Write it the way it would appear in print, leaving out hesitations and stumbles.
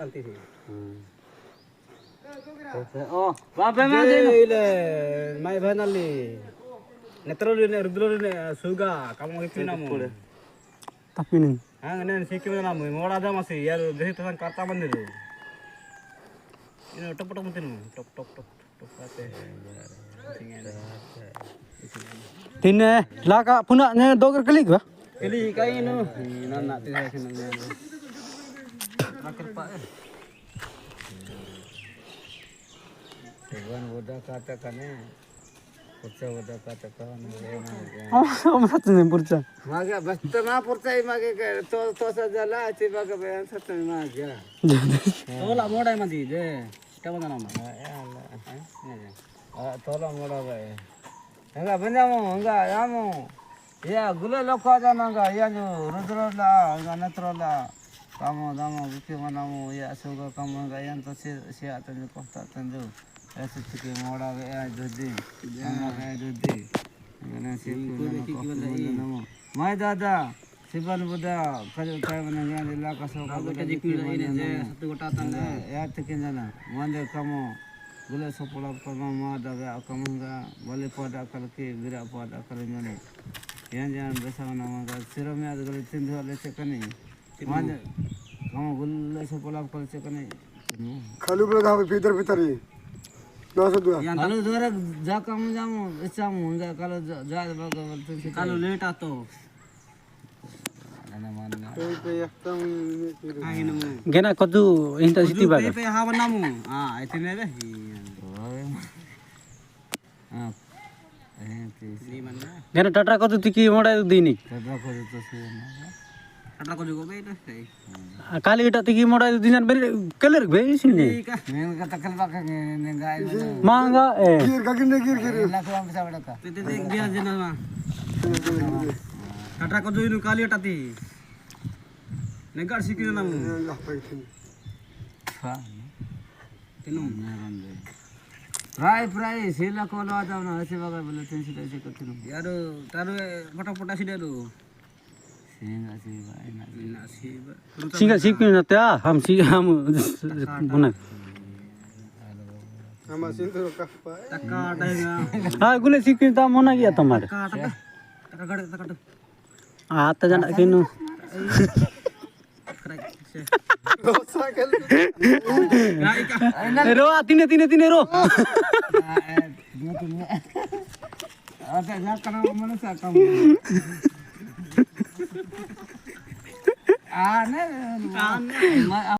anti sih. Oh, bapak mana dia? Ile, mai banali. Netroli ne rudroli ne suga, kamu itu namu. Tapi nih. Nen sikil namu, moda ada masih. Ya, desi tuhan kata mana itu? Ini tok mungkin, tok kate. Tine laka punaknya doger kali gua. Kali kain nu, nana tidak kenal. Rakir pak. Tuhan udah katakan Purca udah katakan Oh, satu nih purca. maga basta na purca maga to saja lah tiba ke bayan satu maga tola modai madi je kita mana nama ya Allah tola moda bae enggak benjamu enggak yamu ya gula lokha jana enggak ya nu rudrola enggak natrola kamu damo buki manamu ya suga kamu enggak yang to sia tanju kohta tanju ऐसे चिके मोड़ा गया दूधी हमारा दूधी मैंने सिर्फ नमो मैं दादा सिबन बुदा कल काय बना गया लीला का सौ का जी कुल इन जे सत्तु गोटा तंग यार तक जाना मंदे कमो गुले सपोला परमा मा दागा कमंगा बोले पड़ा कल के गिरा पड़ा कल जाने यान जान बेसावना मगा सिरो में आज गले तिंदु वाले चकने मंदे कमो गुले सपोला कल चकने खाली बोला था भीतर भीतर ही kalau dua जा kamu jamu jamu enggak kalau जा kalau late atau Gena kau tu intensity baga. pe hawan namu itu nih deh Gena tatra kau tu tiki modal dini. kata kau juga beda sih Kali kita tiki modal dinan beri keler beri sini. ini kata kelbak enggak Mangga गिर का गिरने गिर lakukan bisa berapa itu biar jelas mah kata kau juga kali tadi negar sikit namu tinum Prai sila ko lo ada na ase baga bole tin sila se katinu yaro taru pota sida do singa se ba na se ba Singa sikit na tia ham mana. हम सिंदूर का taka dahinga Ah gule sikit ta mana gya tamar. taka gad Ata jana kinu. Ro tine ro. ada nak kana manusia kamu aneh